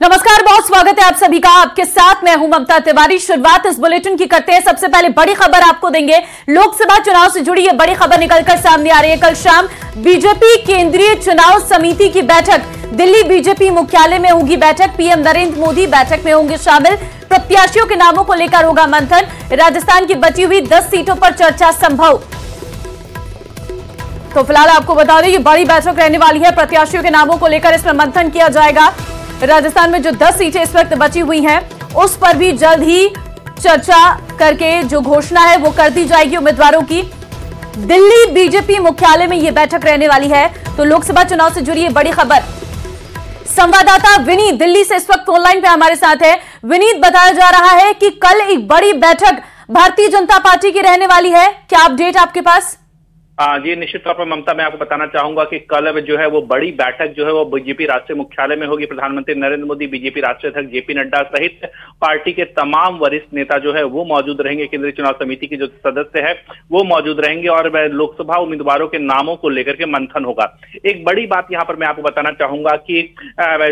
नमस्कार, बहुत स्वागत है आप सभी का। आपके साथ मैं हूं ममता तिवारी। शुरुआत इस बुलेटिन की करते हैं। सबसे पहले बड़ी खबर आपको देंगे। लोकसभा चुनाव से जुड़ी ये बड़ी खबर निकलकर सामने आ रही है। कल शाम बीजेपी केंद्रीय चुनाव समिति की बैठक दिल्ली बीजेपी मुख्यालय में होगी। बैठक पीएम नरेंद्र मोदी बैठक में होंगे शामिल। प्रत्याशियों के नामों को लेकर होगा मंथन। राजस्थान की बची हुई 10 सीटों पर चर्चा संभव। तो फिलहाल आपको बता दें ये बड़ी बैठक रहने वाली है। प्रत्याशियों के नामों को लेकर इसमें मंथन किया जाएगा। राजस्थान में जो 10 सीटें इस वक्त बची हुई हैं उस पर भी जल्द ही चर्चा करके जो घोषणा है वो कर दी जाएगी उम्मीदवारों की। दिल्ली बीजेपी मुख्यालय में ये बैठक रहने वाली है। तो लोकसभा चुनाव से जुड़ी ये बड़ी खबर। संवाददाता विनीत दिल्ली से इस वक्त ऑनलाइन पे हमारे साथ है। विनीत, बताया जा रहा है कि कल एक बड़ी बैठक भारतीय जनता पार्टी की रहने वाली है, क्या अपडेट आपके पास? जी निश्चित तौर पर ममता, मैं आपको बताना चाहूंगा कि कल जो है वो बड़ी बैठक जो है वो बीजेपी राष्ट्रीय मुख्यालय में होगी। प्रधानमंत्री नरेंद्र मोदी, बीजेपी राष्ट्रीय अध्यक्ष जेपी नड्डा सहित पार्टी के तमाम वरिष्ठ नेता जो है वो मौजूद रहेंगे। केंद्रीय चुनाव समिति के जो सदस्य है वो मौजूद रहेंगे और लोकसभा उम्मीदवारों के नामों को लेकर के मंथन होगा। एक बड़ी बात यहाँ पर मैं आपको बताना चाहूंगा कि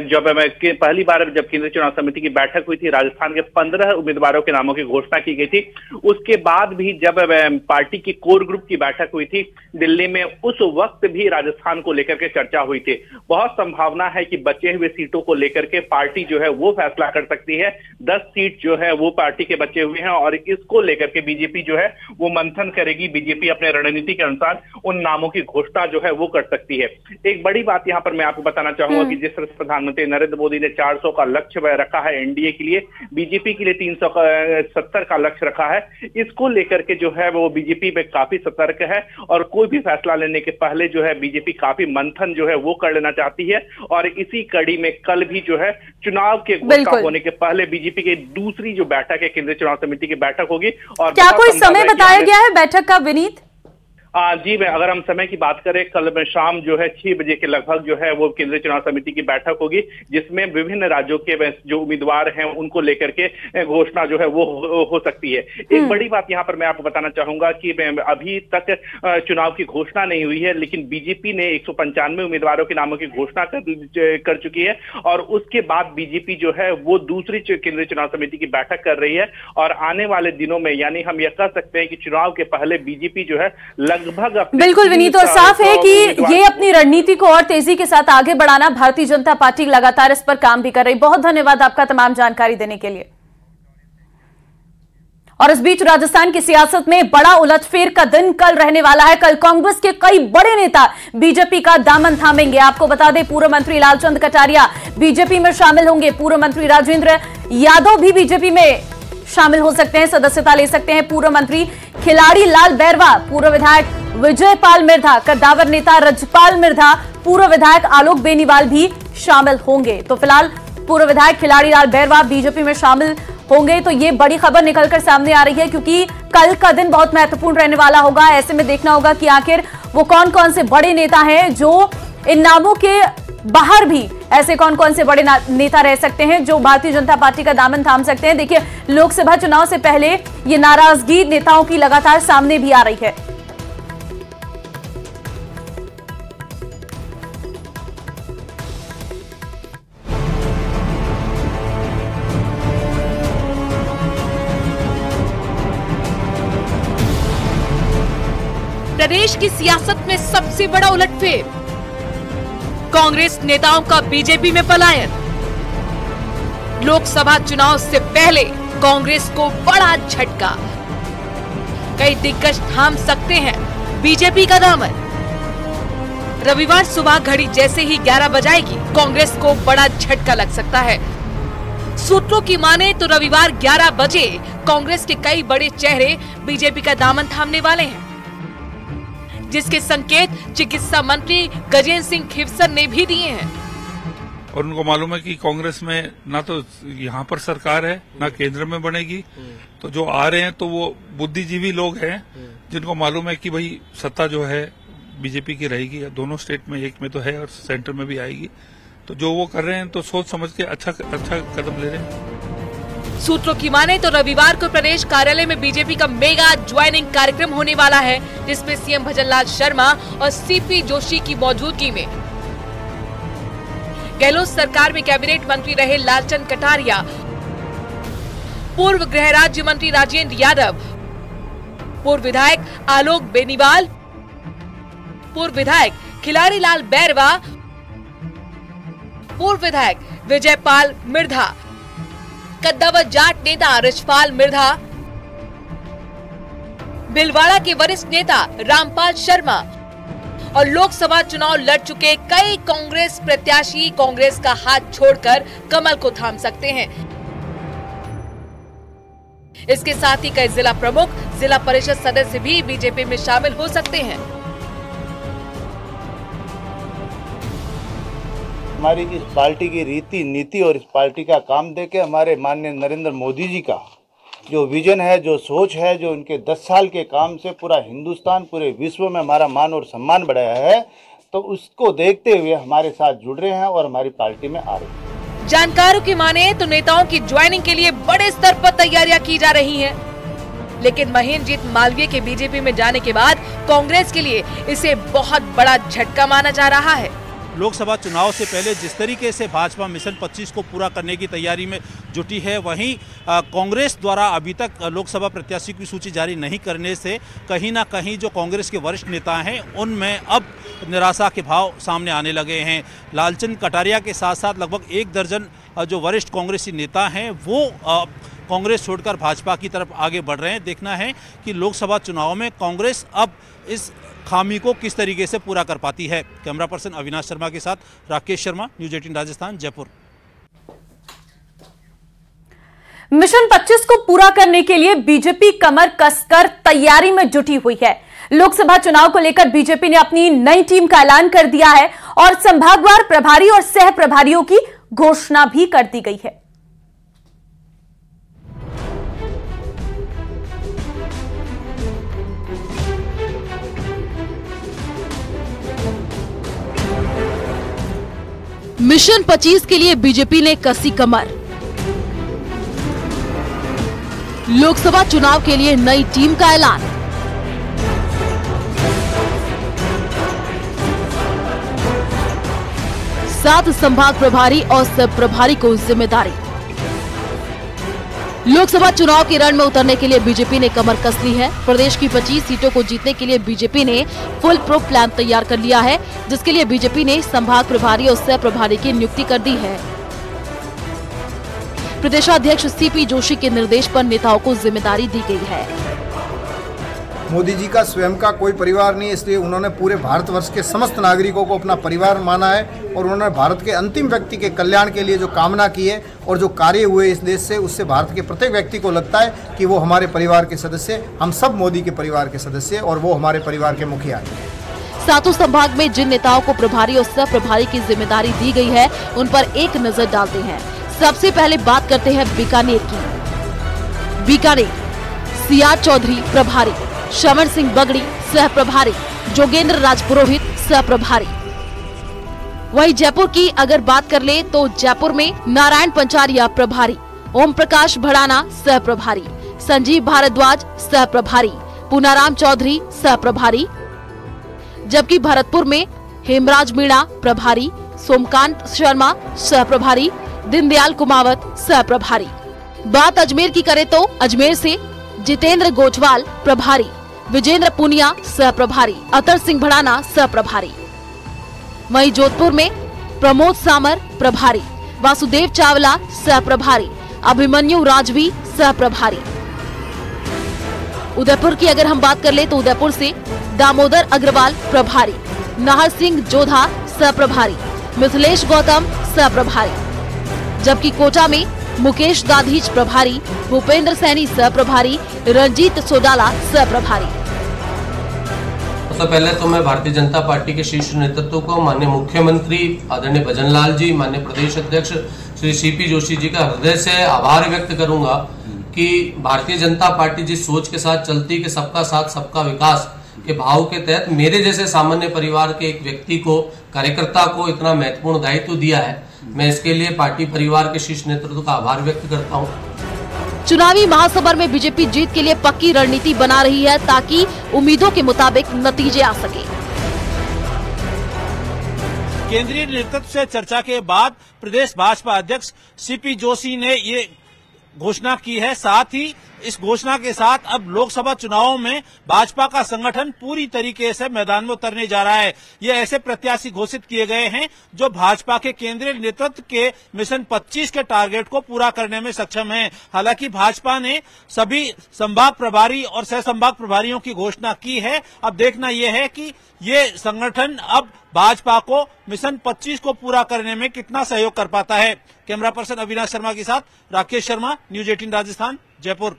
जब पहली बार जब केंद्रीय चुनाव समिति की बैठक हुई थी, राजस्थान के 15 उम्मीदवारों के नामों की घोषणा की गई थी। उसके बाद भी जब पार्टी की कोर ग्रुप की बैठक हुई थी दिल्ली में, उस वक्त भी राजस्थान को लेकर के चर्चा हुई थी। बहुत संभावना है कि बचे हुए सीटों को लेकर के पार्टी जो है वो फैसला कर सकती है। 10 सीट जो है वो पार्टी के बचे हुए हैं और इसको लेकर के बीजेपी जो है वो मंथन करेगी। बीजेपी अपने रणनीति के अनुसार उन नामों की घोषणा जो है वो कर सकती है। एक बड़ी बात यहां पर मैं आपको बताना चाहूंगा कि जिस तरह से प्रधानमंत्री नरेंद्र मोदी ने 400 का लक्ष्य रखा है एनडीए के लिए, बीजेपी के लिए 370 का लक्ष्य रखा है। इसको लेकर के जो है वो बीजेपी में काफी सतर्क है और कोई भी फैसला लेने के पहले जो है बीजेपी काफी मंथन जो है वो कर लेना चाहती है। और इसी कड़ी में कल भी जो है चुनाव के घोषणा होने के पहले बीजेपी की दूसरी जो बैठक है केंद्रीय चुनाव समिति की बैठक होगी। और क्या कोई समय बताया गया है बैठक का विनीत? जी मैं अगर हम समय की बात करें, कल में शाम जो है 6 बजे के लगभग जो है वो केंद्रीय चुनाव समिति की बैठक होगी, जिसमें विभिन्न राज्यों के जो उम्मीदवार हैं उनको लेकर के घोषणा जो है वो हो सकती है। एक बड़ी बात यहाँ पर मैं आपको बताना चाहूंगा कि अभी तक चुनाव की घोषणा नहीं हुई है, लेकिन बीजेपी ने 195 उम्मीदवारों के नामों की घोषणा कर चुकी है और उसके बाद बीजेपी जो है वो दूसरी केंद्रीय चुनाव समिति की बैठक कर रही है। और आने वाले दिनों में यानी हम यह कह सकते हैं कि चुनाव के पहले बीजेपी जो है बिल्कुल विनीत, और साफ है कि ये अपनी रणनीति को और तेजी के साथ आगे बढ़ाना भारतीय जनता पार्टी लगातार इस पर काम भी कर रही। बहुत धन्यवाद आपका तमाम जानकारी देने के लिए। और इस बीच राजस्थान की सियासत में बड़ा उलटफेर का दिन कल रहने वाला है। कल कांग्रेस के कई बड़े नेता बीजेपी का दामन थामेंगे। आपको बता दें पूर्व मंत्री लालचंद कटारिया बीजेपी में शामिल होंगे। पूर्व मंत्री राजेंद्र यादव भी बीजेपी में शामिल हो सकते हैं, सदस्यता ले सकते हैं। पूर्व मंत्री खिलाड़ी लाल बैरवा, पूर्व विधायक विजयपाल मिर्धा, कद्दावर नेता रजपाल मिर्धा, पूर्व विधायक आलोक बेनीवाल भी शामिल होंगे। तो फिलहाल पूर्व विधायक खिलाड़ी लाल बैरवा बीजेपी में शामिल होंगे। तो ये बड़ी खबर निकलकर सामने आ रही है क्योंकि कल का दिन बहुत महत्वपूर्ण रहने वाला होगा। ऐसे में देखना होगा कि आखिर वो कौन कौन से बड़े नेता हैं जो इन नामों के बाहर भी ऐसे कौन कौन से बड़े नेता रह सकते हैं जो भारतीय जनता पार्टी का दामन थाम सकते हैं। देखिए लोकसभा चुनाव से पहले ये नाराजगी नेताओं की लगातार सामने भी आ रही है। प्रदेश की सियासत में सबसे बड़ा उलटफेर, कांग्रेस नेताओं का बीजेपी में पलायन। लोकसभा चुनाव से पहले कांग्रेस को बड़ा झटका, कई दिग्गज थाम सकते हैं बीजेपी का दामन। रविवार सुबह घड़ी जैसे ही 11 बजाएगी कांग्रेस को बड़ा झटका लग सकता है। सूत्रों की माने तो रविवार 11 बजे कांग्रेस के कई बड़े चेहरे बीजेपी का दामन थामने वाले हैं, जिसके संकेत चिकित्सा मंत्री गजेंद्र सिंह खिवसर ने भी दिए हैं। और उनको मालूम है कि कांग्रेस में ना तो यहाँ पर सरकार है ना केंद्र में बनेगी, तो जो आ रहे हैं तो वो बुद्धिजीवी लोग हैं जिनको मालूम है कि भाई सत्ता जो है बीजेपी की रहेगी, दोनों स्टेट में, एक में तो है और सेंटर में भी आएगी। तो जो वो कर रहे हैं तो सोच समझ के अच्छा कदम ले रहे हैं। सूत्रों की माने तो रविवार को प्रदेश कार्यालय में बीजेपी का मेगा ज्वाइनिंग कार्यक्रम होने वाला है, जिसमें सीएम भजनलाल शर्मा और सीपी जोशी की मौजूदगी में गहलोत सरकार में कैबिनेट मंत्री रहे लालचंद कटारिया, पूर्व गृह राज्य मंत्री राजेंद्र यादव, पूर्व विधायक आलोक बेनीवाल, पूर्व विधायक खिलाड़ी लाल बैरवा, पूर्व विधायक विजयपाल मिर्धा, कद्दावर जाट नेता रिछपाल मिर्धा, बिलवाड़ा के वरिष्ठ नेता रामपाल शर्मा और लोकसभा चुनाव लड़ चुके कई कांग्रेस प्रत्याशी कांग्रेस का हाथ छोड़कर कमल को थाम सकते हैं। इसके साथ ही कई जिला प्रमुख, जिला परिषद सदस्य भी बीजेपी में शामिल हो सकते हैं। हमारी इस पार्टी की रीति नीति और इस पार्टी का काम देके हमारे माननीय नरेंद्र मोदी जी का जो विजन है, जो सोच है, जो उनके 10 साल के काम से पूरा हिंदुस्तान, पूरे विश्व में हमारा मान और सम्मान बढ़ाया है, तो उसको देखते हुए हमारे साथ जुड़ रहे हैं और हमारी पार्टी में आ रहे हैं। जानकारों की माने तो नेताओं की ज्वाइनिंग के लिए बड़े स्तर पर तैयारियां की जा रही हैं। लेकिन महेंद्रजीत मालवीय के बीजेपी में जाने के बाद कांग्रेस के लिए इसे बहुत बड़ा झटका माना जा रहा है। लोकसभा चुनाव से पहले जिस तरीके से भाजपा मिशन 25 को पूरा करने की तैयारी में जुटी है, वहीं कांग्रेस द्वारा अभी तक लोकसभा प्रत्याशी की सूची जारी नहीं करने से कहीं ना कहीं जो कांग्रेस के वरिष्ठ नेता हैं उनमें अब निराशा के भाव सामने आने लगे हैं। लालचंद कटारिया के साथ साथ लगभग 1 दर्जन जो वरिष्ठ कांग्रेसी नेता हैं वो कांग्रेस छोड़कर भाजपा की तरफ आगे बढ़ रहे हैं। देखना है कि लोकसभा चुनाव में कांग्रेस अब इस खामी को किस तरीके से पूरा कर पाती है। कैमरा पर्सन अविनाश शर्मा के साथ राकेश शर्मा, न्यूज़ 18 राजस्थान, जयपुर। मिशन 25 को पूरा करने के लिए बीजेपी कमर कसकर तैयारी में जुटी हुई है। लोकसभा चुनाव को लेकर बीजेपी ने अपनी नई टीम का ऐलान कर दिया है और संभागवार प्रभारी और सह प्रभारियों की घोषणा भी कर दी गई है। मिशन 25 के लिए बीजेपी ने कसी कमर। लोकसभा चुनाव के लिए नई टीम का ऐलान। सात संभाग प्रभारी और सब प्रभारी को जिम्मेदारी। लोकसभा चुनाव के रण में उतरने के लिए बीजेपी ने कमर कस ली है। प्रदेश की 25 सीटों को जीतने के लिए बीजेपी ने फुल प्रूफ प्लान तैयार कर लिया है, जिसके लिए बीजेपी ने संभाग प्रभारी और सह प्रभारी की नियुक्ति कर दी है। प्रदेशाध्यक्ष सीपी जोशी के निर्देश पर नेताओं को जिम्मेदारी दी गई है। मोदी जी का स्वयं का कोई परिवार नहीं, इसलिए उन्होंने पूरे भारतवर्ष के समस्त नागरिकों को अपना परिवार माना है और उन्होंने भारत के अंतिम व्यक्ति के कल्याण के लिए जो कामना की है और जो कार्य हुए इस देश से, उससे भारत के प्रत्येक व्यक्ति को लगता है कि वो हमारे परिवार के सदस्य, हम सब मोदी के परिवार के सदस्य और वो हमारे परिवार के मुखिया हैं। सातों संभाग में जिन नेताओं को प्रभारी और सह प्रभारी की जिम्मेदारी दी गई है, उन पर एक नजर डालते हैं। सबसे पहले बात करते हैं बीकानेर की। बीकानेर सीआर चौधरी प्रभारी, श्रवण सिंह बगड़ी सह प्रभारी, जोगेंद्र राज पुरोहित सह प्रभारी। वहीं जयपुर की अगर बात कर ले तो जयपुर में नारायण पंचारिया प्रभारी, ओम प्रकाश भड़ाना सह प्रभारी, संजीव भारद्वाज सह प्रभारी, पूनाराम चौधरी सह प्रभारी। जबकि भरतपुर में हेमराज मीणा प्रभारी, सोमकांत शर्मा सह प्रभारी, दीनदयाल कुमावत सह प्रभारी। बात अजमेर की करें तो अजमेर से जितेंद्र गोठवाल प्रभारी, विजेंद्र पुनिया सह प्रभारी, अतर सिंह भड़ाना सह प्रभारी। वहीं जोधपुर में प्रमोद सामर प्रभारी, वासुदेव चावला सह प्रभारी, अभिमन्यु राजवी सह प्रभारी। उदयपुर की अगर हम बात कर ले तो उदयपुर से दामोदर अग्रवाल प्रभारी, नाहर सिंह जोधा सह प्रभारी, मिथिलेश गौतम सह प्रभारी। जबकि कोटा में मुकेश दाधीच प्रभारी, भूपेंद्र सैनी सह प्रभारी, रंजीत सोडाला सह प्रभारी। सबसे पहले तो मैं भारतीय जनता पार्टी के शीर्ष नेतृत्व को, माननीय मुख्यमंत्री आदरणीय भजनलाल जी, माननीय प्रदेश अध्यक्ष श्री सीपी जोशी जी का हृदय से आभार व्यक्त करूंगा कि भारतीय जनता पार्टी जिस सोच के साथ चलती कि सबका साथ सबका विकास के भाव के तहत मेरे जैसे सामान्य परिवार के एक व्यक्ति को, कार्यकर्ता को इतना महत्वपूर्ण दायित्व दिया है, मैं इसके लिए पार्टी परिवार के शीर्ष नेतृत्व का आभार व्यक्त करता हूं। चुनावी महासमर में बीजेपी जीत के लिए पक्की रणनीति बना रही है ताकि उम्मीदों के मुताबिक नतीजे आ सके। केंद्रीय नेतृत्व से चर्चा के बाद प्रदेश भाजपा अध्यक्ष सीपी जोशी ने ये घोषणा की है। साथ ही इस घोषणा के साथ अब लोकसभा चुनावों में भाजपा का संगठन पूरी तरीके से मैदान में उतरने जा रहा है। ये ऐसे प्रत्याशी घोषित किए गए हैं जो भाजपा के केंद्रीय नेतृत्व के मिशन 25 के टारगेट को पूरा करने में सक्षम हैं। हालांकि भाजपा ने सभी संभाग प्रभारी और सह संभाग प्रभारियों की घोषणा की है। अब देखना यह है कि ये संगठन अब भाजपा को मिशन 25 को पूरा करने में कितना सहयोग कर पाता है। कैमरा पर्सन अविनाश शर्मा के साथ राकेश शर्मा, न्यूज 18 राजस्थान, जयपुर।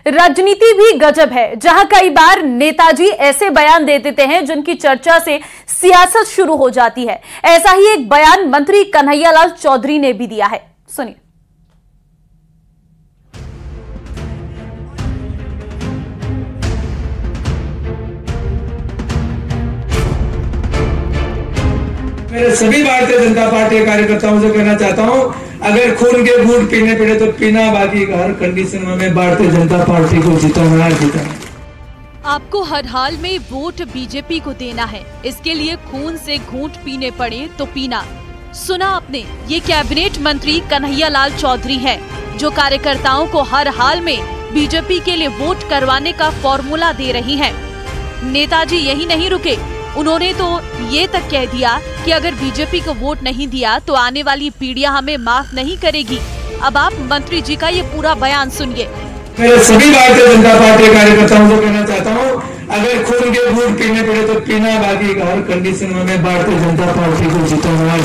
राजनीति भी गजब है, जहां कई बार नेताजी ऐसे बयान दे देते हैं जिनकी चर्चा से सियासत शुरू हो जाती है। ऐसा ही एक बयान मंत्री कन्हैयालाल चौधरी ने भी दिया है, सुनिए। मेरे सभी भारतीय जनता पार्टी के कार्यकर्ताओं से कहना चाहता हूं, अगर खून के घूंट पीने पड़े तो पीना, बाकी हर कंडीशन में भारतीय जनता पार्टी को जिताना है। आपको हर हाल में वोट बीजेपी को देना है, इसके लिए खून से घूंट पीने पड़े तो पीना। सुना आपने, ये कैबिनेट मंत्री कन्हैयालाल चौधरी हैं, जो कार्यकर्ताओं को हर हाल में बीजेपी के लिए वोट करवाने का फॉर्मूला दे रही हैं। नेताजी यही नहीं रुके, उन्होंने तो ये तक कह दिया कि अगर बीजेपी को वोट नहीं दिया तो आने वाली पीढ़ियां हमें माफ नहीं करेगी। अब आप मंत्री जी का ये पूरा बयान सुनिए। मेरे सभी भारतीय जनता पार्टी के कार्यकर्ताओं से कहना चाहता हूं, अगर खून के घूंट पीने पड़े तो पीना, बाकी हर कंडीशन में भारतीय जनता पार्टी को जिताना है।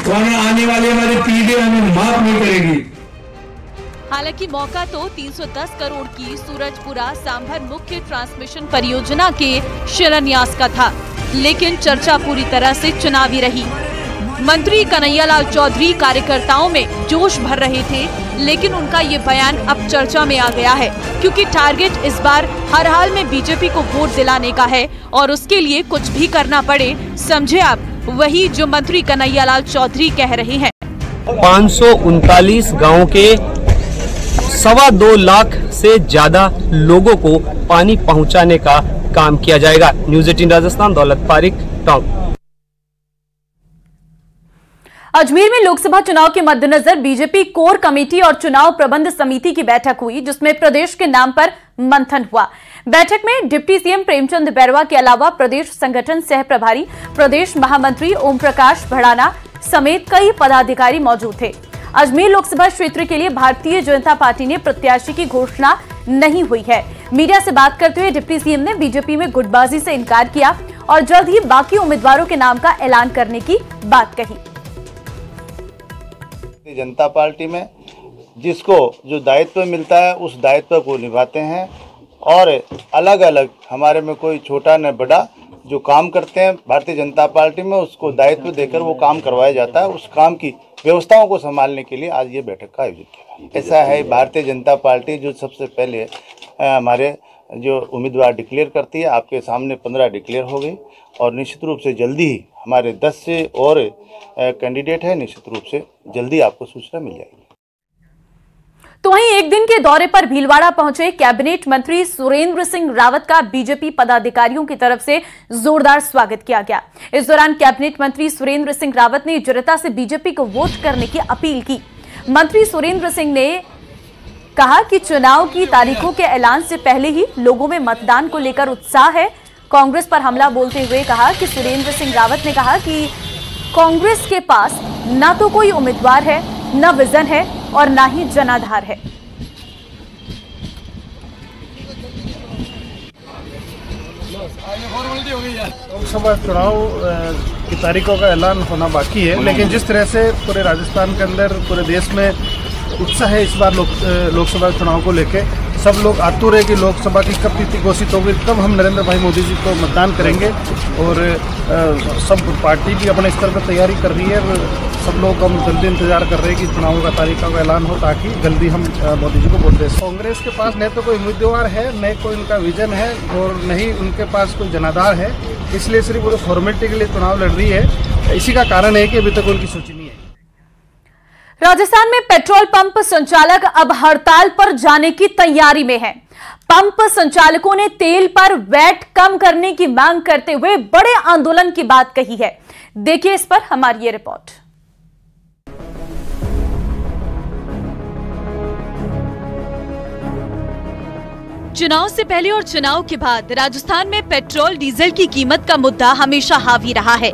तो आने वाली हमारी पीढ़ी हमें माफ नहीं करेगी। हालांकि मौका तो 310 करोड़ की सूरजपुरा सांभर मुख्य ट्रांसमिशन परियोजना के शिलान्यास का था, लेकिन चर्चा पूरी तरह से चुनावी रही। मंत्री कन्हैयालाल चौधरी कार्यकर्ताओं में जोश भर रहे थे, लेकिन उनका ये बयान अब चर्चा में आ गया है, क्योंकि टारगेट इस बार हर हाल में बीजेपी को वोट दिलाने का है और उसके लिए कुछ भी करना पड़े। समझे आप, वही जो मंत्री कन्हैयालाल चौधरी कह रहे हैं। 539 गाँव के 2.25 लाख से ज्यादा लोगों को पानी पहुंचाने का काम किया जाएगा। न्यूज 18 राजस्थान, दौलत पारिक, टोंक। अजमेर में लोकसभा चुनाव के मद्देनजर बीजेपी कोर कमेटी और चुनाव प्रबंध समिति की बैठक हुई, जिसमें प्रदेश के नाम पर मंथन हुआ। बैठक में डिप्टी सीएम प्रेमचंद बैरवा के अलावा प्रदेश संगठन सह प्रभारी, प्रदेश महामंत्री ओम प्रकाश भड़ाना समेत कई पदाधिकारी मौजूद थे। अजमेर लोकसभा क्षेत्र के लिए भारतीय जनता पार्टी ने प्रत्याशी की घोषणा नहीं हुई है। मीडिया से बात करते हुए डिप्टी सीएम ने बीजेपी में गुटबाजी से इनकार किया और जल्द ही बाकी उम्मीदवारों के नाम का ऐलान करने की बात कही। जनता पार्टी में जिसको जो दायित्व मिलता है उस दायित्व को निभाते हैं और अलग अलग हमारे में कोई छोटा न बड़ा जो काम करते हैं भारतीय जनता पार्टी में उसको दायित्व देकर वो काम करवाया जाता है। उस काम की व्यवस्थाओं को संभालने के लिए आज ये बैठक का आयोजन किया। ऐसा है, भारतीय जनता पार्टी जो सबसे पहले हमारे जो उम्मीदवार डिक्लेयर करती है, आपके सामने 15 डिक्लेयर हो गए और निश्चित रूप से जल्दी ही हमारे 10 से और कैंडिडेट है, निश्चित रूप से जल्दी आपको सूचना मिल जाएगी। तो वहीं एक दिन के दौरे पर भीलवाड़ा पहुंचे कैबिनेट मंत्री सुरेंद्र सिंह रावत का बीजेपी पदाधिकारियों की तरफ से जोरदार स्वागत किया गया। इस दौरान कैबिनेट मंत्री सुरेंद्र सिंह रावत ने जनता से बीजेपी को वोट करने की अपील की। मंत्री सुरेंद्र सिंह ने कहा कि चुनाव की तारीखों के ऐलान से पहले ही लोगों में मतदान को लेकर उत्साह है। कांग्रेस पर हमला बोलते हुए कहा कि सुरेंद्र सिंह रावत ने कहा कि कांग्रेस के पास न तो कोई उम्मीदवार है, न विजन है और न ही जनाधार है। लोकसभा चुनाव की तारीखों का ऐलान होना बाकी है, लेकिन जिस तरह से पूरे राजस्थान के अंदर, पूरे देश में उत्साह है इस बार लोकसभा चुनाव को लेके, सब लोग आतुर है कि लोकसभा की कब तिथि घोषित होगी, तब हम नरेंद्र भाई मोदी जी को मतदान करेंगे। और सब पार्टी भी अपने स्तर पर तैयारी कर रही है। सब लोग हम जल्दी इंतजार कर रहे हैं कि चुनाव का तारीखों का ऐलान हो, ताकि जल्दी हम मोदी जी को वोट दे सकें। कांग्रेस के पास न तो कोई उम्मीदवार है, न कोई उनका विजन है और न ही उनके पास कोई जनाधार है, इसलिए सिर्फ वो फॉर्मेलिटी के लिए चुनाव लड़ रही है। इसी का कारण है कि अभी तक उनकी सूची नहीं है। राजस्थान में पेट्रोल पंप संचालक अब हड़ताल पर जाने की तैयारी में हैं। पंप संचालकों ने तेल पर वैट कम करने की मांग करते हुए बड़े आंदोलन की बात कही है। देखिए इस पर हमारी ये रिपोर्ट। चुनाव से पहले और चुनाव के बाद राजस्थान में पेट्रोल डीजल की कीमत का मुद्दा हमेशा हावी रहा है।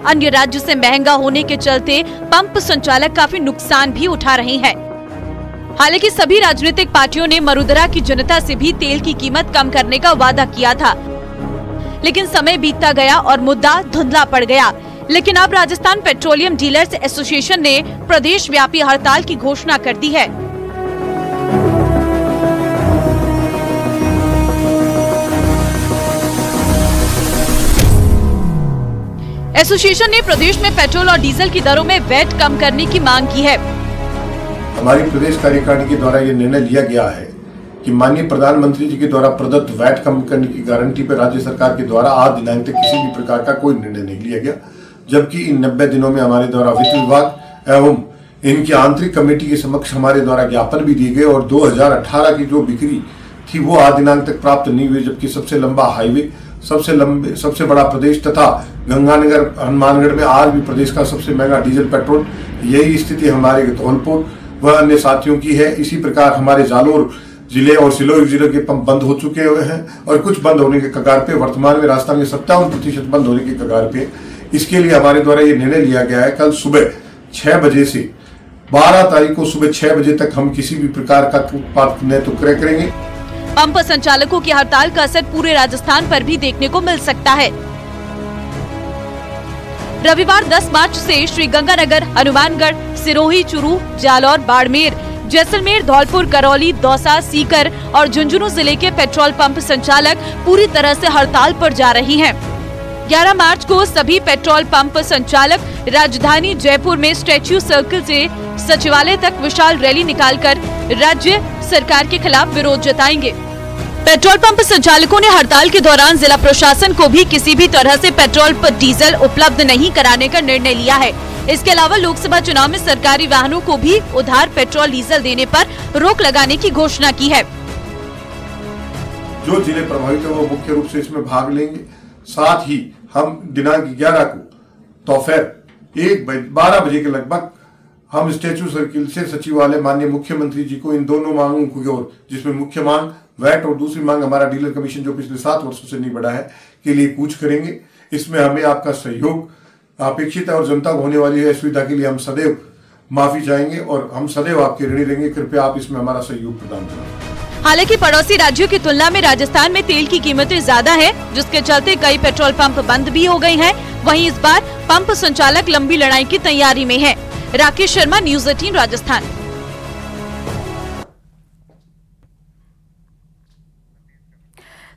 अन्य राज्यों से महंगा होने के चलते पंप संचालक काफी नुकसान भी उठा रहे हैं। हालांकि सभी राजनीतिक पार्टियों ने मरुधरा की जनता से भी तेल की कीमत कम करने का वादा किया था, लेकिन समय बीतता गया और मुद्दा धुंधला पड़ गया। लेकिन अब राजस्थान पेट्रोलियम डीलर्स एसोसिएशन ने प्रदेश व्यापी हड़ताल की घोषणा कर दी है। एसोसिएशन ने प्रदेश में पेट्रोल और डीजल की दरों में वैट कम करने की मांग की है। हमारी प्रदेश कार्यकारिणी के द्वारा ये निर्णय लिया गया है कि माननीय प्रधानमंत्री जी के द्वारा प्रदत्त वैट कम करने की गारंटी पर राज्य सरकार के द्वारा आज दिनांक तक किसी भी प्रकार का कोई निर्णय नहीं लिया गया, जबकि इन 90 दिनों में हमारे द्वारा वित्त विभाग एवं इनकी आंतरिक कमेटी के समक्ष हमारे द्वारा ज्ञापन भी दिए गए और 2018 की जो बिक्री थी वो आज दिनांक तक प्राप्त नहीं हुई, जबकि सबसे लंबा हाईवे, सबसे बड़ा प्रदेश तथा गंगानगर हनुमानगढ़ में आज भी प्रदेश का सबसे महंगा डीजल पेट्रोल, यही स्थिति हमारे धौलपुर व अन्य साथियों की है। इसी प्रकार हमारे जालोर जिले और सिलोई जिले के पंप बंद हो चुके हुए हैं और कुछ बंद होने के कगार पे, वर्तमान में राजस्थान में 57% बंद होने के कगार पे। इसके लिए हमारे द्वारा ये निर्णय लिया गया है कल सुबह 6 बजे से 12 तारीख को सुबह 6 बजे तक हम किसी भी प्रकार का उत्पाद न तो क्रय करेंगे। पंप संचालकों की हड़ताल का असर पूरे राजस्थान पर भी देखने को मिल सकता है। रविवार 10 मार्च से श्री गंगानगर, हनुमानगढ़, सिरोही, चूरू, जालौर, बाड़मेर, जैसलमेर, धौलपुर, करौली, दौसा, सीकर और झुंझुनू जिले के पेट्रोल पंप संचालक पूरी तरह से हड़ताल पर जा रही हैं। 11 मार्च को सभी पेट्रोल पंप संचालक राजधानी जयपुर में स्टैच्यू सर्कल से सचिवालय तक विशाल रैली निकालकर राज्य सरकार के खिलाफ विरोध जताएंगे। पेट्रोल पंप संचालकों ने हड़ताल के दौरान जिला प्रशासन को भी किसी भी तरह से पेट्रोल पर डीजल उपलब्ध नहीं कराने का निर्णय लिया है। इसके अलावा लोकसभा चुनाव में सरकारी वाहनों को भी उधार पेट्रोल डीजल देने पर रोक लगाने की घोषणा की है। जो जिले प्रभावित है वो मुख्य रूप से इसमें भाग लेंगे। साथ ही हम दिनांक 11 को दोपहर 12 बजे के लगभग हम स्टैच्यू सर्किल से सचिवालय माननीय मुख्यमंत्री जी को इन दोनों मांगों की ओर, जिसमें मुख्य मांग वैट और दूसरी मांग हमारा डीलर कमीशन जो पिछले 7 वर्षों से नहीं बढ़ा है, के लिए कूच करेंगे। इसमें हमें आपका सहयोग अपेक्षित है और जनता को होने वाली है सुविधा के लिए हम सदैव माफी चाहेंगे और हम सदैव आपके ऋणी रहेंगे। कृपया आप इसमें हमारा सहयोग प्रदान करें। हालांकि पड़ोसी राज्यों की तुलना में राजस्थान में तेल की कीमतें ज्यादा है, जिसके चलते कई पेट्रोल पंप बंद भी हो गए हैं। वहीं इस बार पंप संचालक लंबी लड़ाई की तैयारी में है। राकेश शर्मा, न्यूज़ 18 राजस्थान।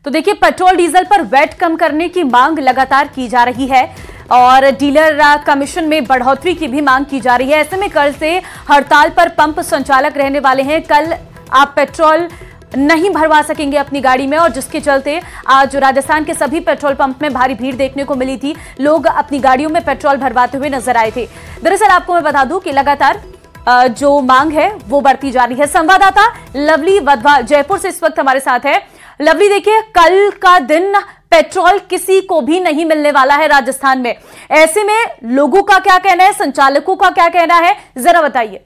तो देखिए, पेट्रोल डीजल पर वैट कम करने की मांग लगातार की जा रही है और डीलर कमीशन में बढ़ोतरी की भी मांग की जा रही है। ऐसे में कल से हड़ताल पर पंप संचालक रहने वाले हैं। कल आप पेट्रोल नहीं भरवा सकेंगे अपनी गाड़ी में और जिसके चलते आज राजस्थान के सभी पेट्रोल पंप में भारी भीड़ देखने को मिली थी। लोग अपनी गाड़ियों में पेट्रोल भरवाते हुए नजर आए थे। दरअसल आपको मैं बता दूं कि लगातार जो मांग है वो बढ़ती जा रही है। संवाददाता लवली वधवा जयपुर से इस वक्त हमारे साथ है। लवली, देखिए, कल का दिन पेट्रोल किसी को भी नहीं मिलने वाला है राजस्थान में। ऐसे में लोगों का क्या कहना है, संचालकों का क्या कहना है, जरा बताइए।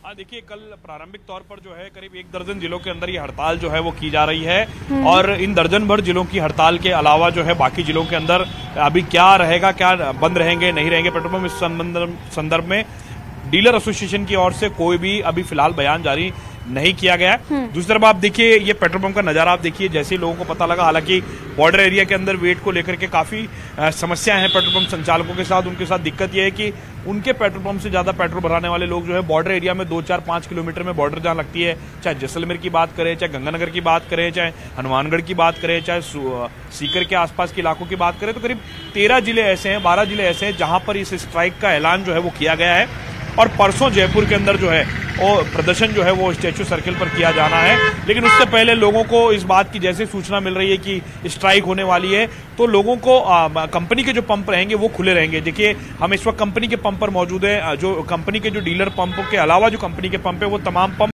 देखिए, कल प्रारंभिक तौर पर जो है करीब 1 दर्जन जिलों के अंदर ये हड़ताल जो है वो की जा रही है और इन दर्जन भर जिलों की हड़ताल के अलावा जो है बाकी जिलों के अंदर अभी क्या रहेगा, क्या बंद रहेंगे, नहीं रहेंगे पेट्रोल पंप, इस संदर्भ में डीलर एसोसिएशन की ओर से कोई भी अभी फिलहाल बयान जारी नहीं किया गया है। दूसरी तरफ आप देखिए, ये पेट्रोल पंप का नजारा आप देखिए, जैसे ही लोगों को पता लगा, हालांकि बॉर्डर एरिया के अंदर वेट को लेकर के काफी समस्याएं हैं पेट्रोल पंप संचालकों के साथ। उनके साथ दिक्कत यह है कि उनके पेट्रोल पंप से ज्यादा पेट्रोल भराने वाले लोग जो है बॉर्डर एरिया में 2, 4, 5 किलोमीटर में बॉर्डर जहां लगती है, चाहे जैसलमेर की बात करें, चाहे गंगानगर की बात करें, चाहे हनुमानगढ़ की बात करें, चाहे सीकर के आसपास के इलाकों की बात करें, तो करीब 13 जिले ऐसे हैं, 12 जिले ऐसे हैं जहां पर इस स्ट्राइक का ऐलान जो है वो किया गया है। और परसों जयपुर के अंदर जो है वो प्रदर्शन जो है वो स्टैच्यू सर्किल पर किया जाना है। लेकिन उससे पहले लोगों को इस बात की जैसे सूचना मिल रही है कि स्ट्राइक होने वाली है, तो लोगों को कंपनी के जो पंप रहेंगे वो खुले रहेंगे। देखिए, हम इस वक्त कंपनी के पंप पर मौजूद है। जो कंपनी के जो डीलर पंपों के अलावा जो कंपनी के पंप है वो तमाम पंप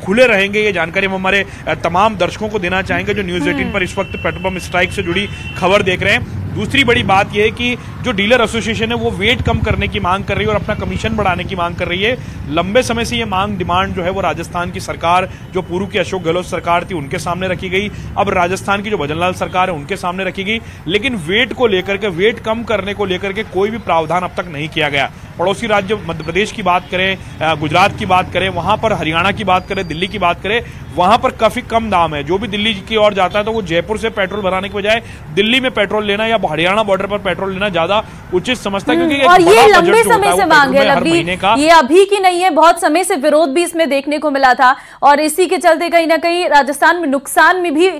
खुले रहेंगे। ये जानकारी हम हमारे तमाम दर्शकों को देना चाहेंगे जो न्यूज़ 18 पर इस वक्त पेट्रोल पंप स्ट्राइक से जुड़ी खबर देख रहे हैं। दूसरी बड़ी बात यह है कि जो डीलर एसोसिएशन है वो वेट कम करने की मांग कर रही है और अपना कमीशन बढ़ाने की मांग कर रही है। लंबे समय से ये मांग डिमांड जो है वो राजस्थान की सरकार, जो पूर्व की अशोक गहलोत सरकार थी, उनके सामने रखी गई। अब राजस्थान की जो भजनलाल सरकार है उनके सामने रखी गई। लेकिन वेट को लेकर के, वेट कम करने को लेकर के कोई भी प्रावधान अब तक नहीं किया गया। पड़ोसी राज्य मध्य प्रदेश की बात करें, गुजरात की बात करें, वहां पर हरियाणा की बात करें, दिल्ली की बात करें, वहां पर काफी कम दाम है। जो भी दिल्ली की ओर जाता है तो वो जयपुर से पेट्रोल भराने के बजाय दिल्ली में पेट्रोल लेना या हरियाणा बॉर्डर पर पेट्रोल लेना ज्यादा उचित समझता है, क्योंकि और ये लंबे समय से मांग है लंबी, ये अभी की नहीं है, बहुत समय से विरोध भी इसमें देखने को मिला था और इसी के चलते कहीं ना कहीं राजस्थान में नुकसान में भी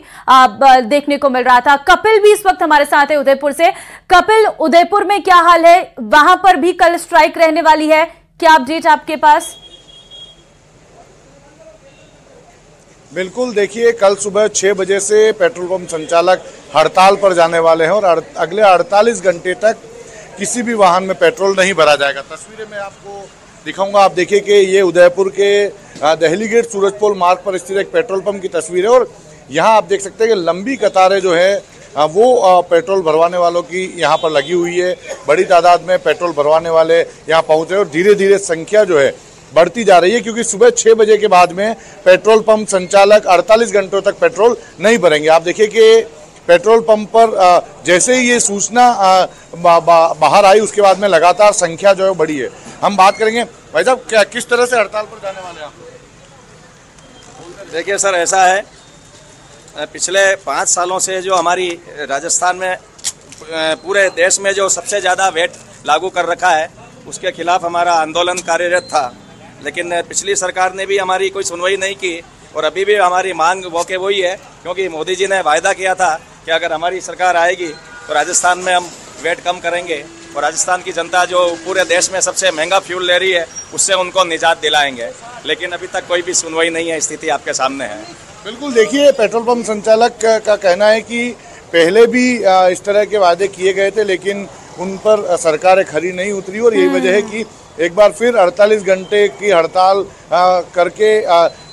देखने को मिल रहा था। कपिल भी इस वक्त हमारे साथ है उदयपुर से। कपिल, उदयपुर में क्या हाल है? वहां पर भी कल स्ट्राइक रहने वाली है, क्या अपडेट आपके पास? बिल्कुल, देखिए, कल सुबह 6 बजे से पेट्रोल पंप संचालक हड़ताल पर जाने वाले हैं और अगले 48 घंटे तक किसी भी वाहन में पेट्रोल नहीं भरा जाएगा। तस्वीरें मैं आपको दिखाऊंगा। आप देखिए कि ये उदयपुर के दहली गेट सूरजपोल मार्ग पर स्थित एक पेट्रोल पंप की तस्वीर है और यहाँ आप देख सकते हैं कि लंबी कतारें जो है वो पेट्रोल भरवाने वालों की यहाँ पर लगी हुई है। बड़ी तादाद में पेट्रोल भरवाने वाले यहाँ पहुँचे और धीरे धीरे संख्या जो है बढ़ती जा रही है, क्योंकि सुबह 6 बजे के बाद में पेट्रोल पंप संचालक 48 घंटों तक पेट्रोल नहीं भरेंगे। आप देखिए कि पेट्रोल पंप पर जैसे ही ये सूचना बाहर आई उसके बाद में लगातार संख्या जो है बढ़ी है। हम बात करेंगे, भाई साहब, क्या किस तरह से हड़ताल पर जाने वाले हैं आप? देखिए सर, ऐसा है, पिछले 5 सालों से जो हमारी राजस्थान में पूरे देश में जो सबसे ज़्यादा वेट लागू कर रखा है उसके खिलाफ हमारा आंदोलन कार्यरत था, लेकिन पिछली सरकार ने भी हमारी कोई सुनवाई नहीं की और अभी भी हमारी मांग वो के वही है, क्योंकि मोदी जी ने वायदा किया था कि अगर हमारी सरकार आएगी तो राजस्थान में हम वेट कम करेंगे और राजस्थान की जनता जो पूरे देश में सबसे महंगा फ्यूल ले रही है उससे उनको निजात दिलाएंगे। लेकिन अभी तक कोई भी सुनवाई नहीं है, स्थिति आपके सामने है। बिल्कुल, देखिए, पेट्रोल पंप संचालक का कहना है कि पहले भी इस तरह के वादे किए गए थे लेकिन उन पर सरकारें खरी नहीं उतरी और यही वजह है कि एक बार फिर 48 घंटे की हड़ताल करके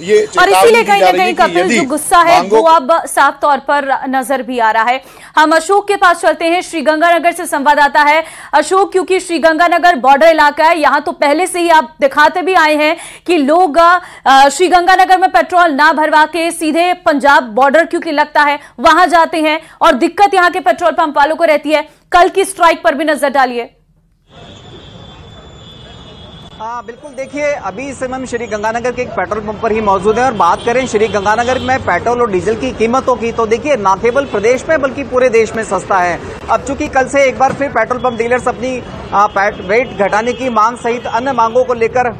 ये और इसीलिए कहीं ना कहीं कपिल जो गुस्सा है वो अब साफ तौर पर नजर भी आ रहा है। हम अशोक के पास चलते हैं, श्रीगंगानगर से संवाददाता है अशोक, क्योंकि श्रीगंगानगर बॉर्डर इलाका है, यहाँ तो पहले से ही आप दिखाते भी आए हैं कि लोग श्रीगंगानगर में पेट्रोल ना भरवा के सीधे पंजाब बॉर्डर क्योंकि लगता है वहां जाते हैं और दिक्कत यहाँ के पेट्रोल पंप वालों को रहती है। कल की स्ट्राइक पर भी नजर डालिए। हाँ बिल्कुल, देखिए, अभी इस समय हम श्री गंगानगर के एक पेट्रोल पंप पर ही मौजूद हैं और बात करें श्री गंगानगर में पेट्रोल और डीजल की कीमतों की, तो देखिए न केवल प्रदेश में बल्कि पूरे देश में सस्ता है। अब चूंकि कल से एक बार फिर पेट्रोल पंप डीलर्स अपनी रेट घटाने की मांग सहित अन्य मांगों को लेकर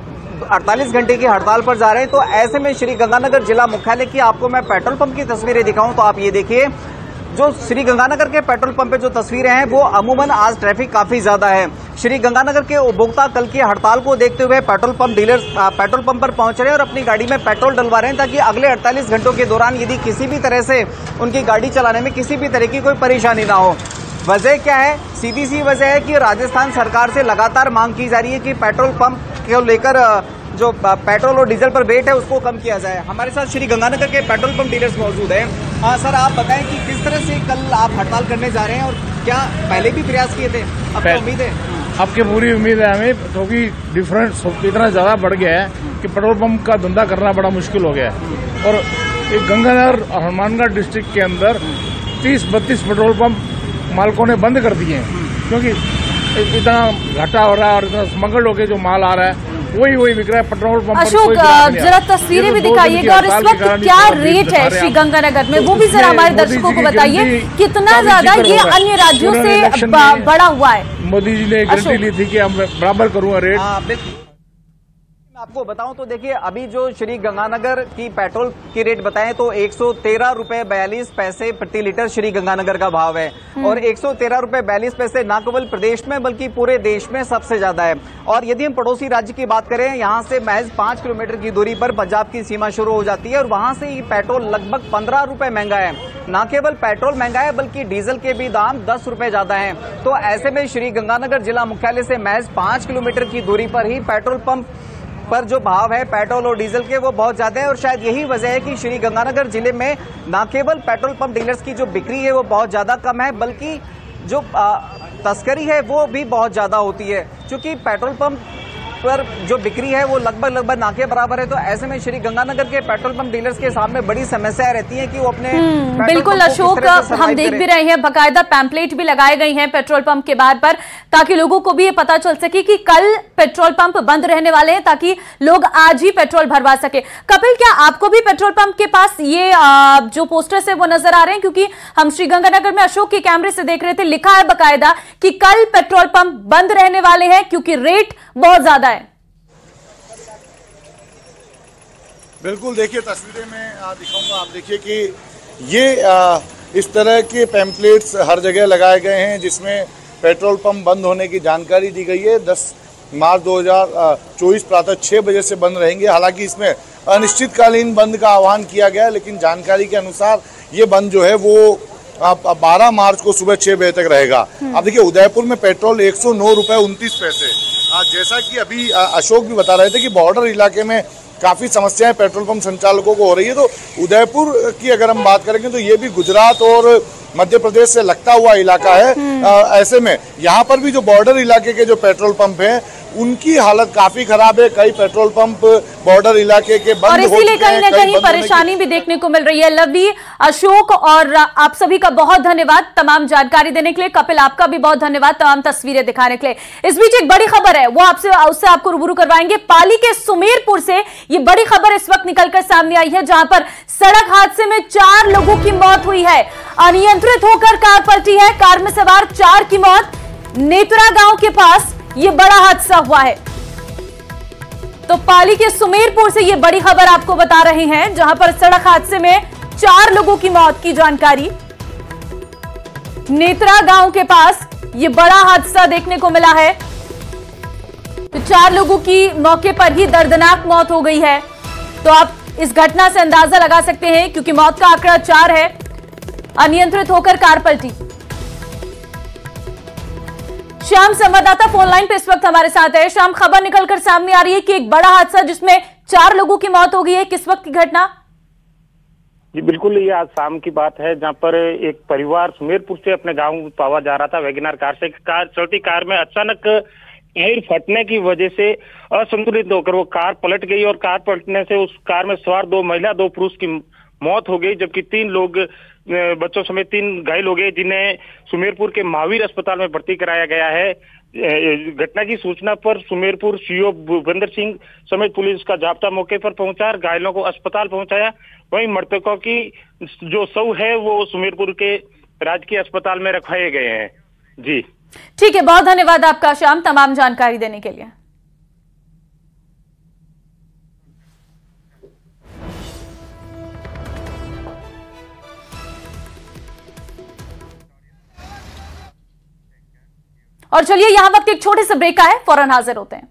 48 घंटे की हड़ताल पर जा रहे हैं, तो ऐसे में श्री गंगानगर जिला मुख्यालय की आपको मैं पेट्रोल पंप की तस्वीरें दिखाऊं तो आप ये देखिए, जो श्री गंगानगर के पेट्रोल पंप पे जो तस्वीरें हैं वो अमूमन आज ट्रैफिक काफी ज्यादा है। श्री गंगानगर के उपभोक्ता कल की हड़ताल को देखते हुए petrol pump dealers petrol pump पर पहुंच रहे हैं और अपनी गाड़ी में पेट्रोल डलवा रहे हैं ताकि अगले 48 घंटों के दौरान यदि किसी भी तरह से उनकी गाड़ी चलाने में किसी भी तरह की कोई परेशानी ना हो। वजह क्या है? सीधी सी वजह है कि राजस्थान सरकार से लगातार मांग की जा रही है कि पेट्रोल पंप को लेकर जो पेट्रोल और डीजल पर वेट है उसको कम किया जाए। हमारे साथ श्री गंगानगर के पेट्रोल पंप डीलर्स मौजूद हैं। सर, आप बताएं कि किस तरह से कल आप हड़ताल करने जा रहे हैं और क्या पहले भी प्रयास किए थे? आपको उम्मीद है? आपकी पूरी उम्मीद है हमें, क्योंकि डिफरेंस इतना ज्यादा बढ़ गया है कि पेट्रोल पंप का धंधा करना बड़ा मुश्किल हो गया है और एक गंगानगर और हनुमानगढ़ डिस्ट्रिक्ट के अंदर 30-32 पेट्रोल पंप मालिकों ने बंद कर दिए हैं, क्योंकि इतना घाटा हो रहा है और इतना स्मगल होकर जो माल आ रहा है वही बिक रहा है पेट्रोल पंप। अशोक, जरा तस्वीरें भी दिखाइएगा और इस वक्त क्या रेट है श्री गंगानगर में, वो भी जरा हमारे दर्शकों को बताइए, कितना ज्यादा ये अन्य राज्यों से बढ़ा हुआ है? मोदी जी ने गारंटी ली थी कि हम बराबर करूंगा रेट। आपको बताऊं तो देखिए अभी जो श्री गंगानगर की पेट्रोल की रेट बताएं तो 113 रुपए 42 पैसे प्रति लीटर श्री गंगानगर का भाव है और 113 रुपए 42 पैसे न केवल प्रदेश में बल्कि पूरे देश में सबसे ज्यादा है। और यदि हम पड़ोसी राज्य की बात करें, यहाँ से महज 5 किलोमीटर की दूरी पर पंजाब की सीमा शुरू हो जाती है और वहां से ये पेट्रोल लगभग 15 रुपए महंगा है। न केवल पेट्रोल महंगा है बल्कि डीजल के भी दाम 10 रुपए ज्यादा हैं। तो ऐसे में श्री गंगानगर जिला मुख्यालय से महज 5 किलोमीटर की दूरी पर ही पेट्रोल पंप पर जो भाव है पेट्रोल और डीजल के वो बहुत ज्यादा है और शायद यही वजह है कि श्री गंगानगर जिले में न केवल पेट्रोल पंप डीलर्स की जो बिक्री है वो बहुत ज्यादा कम है बल्कि जो तस्करी है वो भी बहुत ज्यादा होती है। क्योंकि पेट्रोल पंप पर जो बिक्री है वो लगभग ना के बराबर है। तो ऐसे में श्री गंगानगर के पेट्रोल पंप डीलर्स के सामने बड़ी समस्या रहती है कि वो अपने बिल्कुल अशोक, हम देख भी रहे हैं बकायदा पैम्पलेट भी लगाए गए हैं पेट्रोल पंप के बाहर पर ताकि लोगों को भी ये पता चल सके कि कल पेट्रोल पंप बंद रहने वाले हैं ताकि लोग आज ही पेट्रोल भरवा सके। कपिल, क्या आपको भी पेट्रोल पंप के पास ये जो पोस्टर्स है वो नजर आ रहे हैं? क्योंकि हम श्री गंगानगर में अशोक के कैमरे से देख रहे थे, लिखा है बकायदा कि कल पेट्रोल पंप बंद रहने वाले हैं क्योंकि रेट बहुत ज्यादा है। बिल्कुल, देखिए तस्वीरें मैं दिखाऊंगा, आप देखिए कि ये इस तरह के पैम्पलेट्स हर जगह लगाए गए हैं जिसमें पेट्रोल पंप बंद होने की जानकारी दी गई है। 10 मार्च 2024 प्रातः 6 बजे से बंद रहेंगे। हालांकि इसमें अनिश्चितकालीन बंद का आह्वान किया गया, लेकिन जानकारी के अनुसार ये बंद जो है वो 12 मार्च को सुबह 6 बजे तक रहेगा। अब देखिए उदयपुर में पेट्रोल 109 रुपए 29 पैसे। जैसा कि अभी अशोक भी बता रहे थे कि बॉर्डर इलाके में काफ़ी समस्याएं पेट्रोल पंप संचालकों को हो रही है। तो उदयपुर की अगर हम बात करेंगे तो ये भी गुजरात और मध्य प्रदेश से लगता हुआ इलाका है। ऐसे में यहाँ पर भी जो बॉर्डर इलाके के जो पेट्रोल पंप हैं उनकी हालत काफी खराब है। कई पेट्रोल पंप बॉर्डर इलाके के बंद हो चुके हैं, इसीलिए कहीं ना कहीं परेशानी भी देखने को मिल रही है। लवली, अशोक और आप सभी का बहुत धन्यवाद तमाम जानकारी देने के लिए। कपिल, आपका भी बहुत धन्यवाद तमाम तस्वीरें दिखाने के लिए। इस बीच एक बड़ी खबर है, वो उससे आपको रूबरू करवाएंगे। पाली के सुमेरपुर से ये बड़ी खबर इस वक्त निकलकर सामने आई है जहां पर सड़क हादसे में 4 लोगों की मौत हुई है। अनियंत्रित होकर कार पलटी है, कार में सवार 4 की मौत। नेत्रा गांव के पास ये बड़ा हादसा हुआ है। तो पाली के सुमेरपुर से ये बड़ी खबर आपको बता रहे हैं जहां पर सड़क हादसे में 4 लोगों की मौत की जानकारी। नेत्रा गांव के पास ये बड़ा हादसा देखने को मिला है। तो 4 लोगों की मौके पर ही दर्दनाक मौत हो गई है। तो आप इस घटना से अंदाजा लगा सकते हैं क्योंकि मौत का आंकड़ा 4 है। अनियंत्रित होकर कार पलटी। श्याम संवाददाता फोन लाइन पे इस वक्त हमारे साथ है। श्याम, खबर निकलकर सामने आ रही है कि एक बड़ा हादसा जिसमें 4 लोगों की मौत हो गई है। किस वक्त की घटना? जी बिल्कुल, ये आज शाम की बात है जहां पर एक परिवार सुमेरपुर से अपने गांव पावा जा रहा था वैगनआर कार से। चलती कार में अचानक टायर फटने की वजह से असंतुलित होकर वो कार पलट गई और कार पलटने से उस कार में सवार 2 महिला 2 पुरुष की मौत हो गई, जबकि 3 लोग बच्चों समेत 3 घायल हो गए जिन्हें सुमेरपुर के महावीर अस्पताल में भर्ती कराया गया है। घटना की सूचना पर सुमेरपुर सीओ भूपेंद्र सिंह समेत पुलिस का जाब्ता मौके पर पहुंचा और घायलों को अस्पताल पहुंचाया। वहीं मृतकों की जो शव है वो सुमेरपुर के राजकीय अस्पताल में रखाए गए हैं। जी ठीक है, बहुत धन्यवाद आपका श्याम तमाम जानकारी देने के लिए। और चलिए यहां वक्त एक छोटे से ब्रेक का है, फौरन हाजिर होते हैं।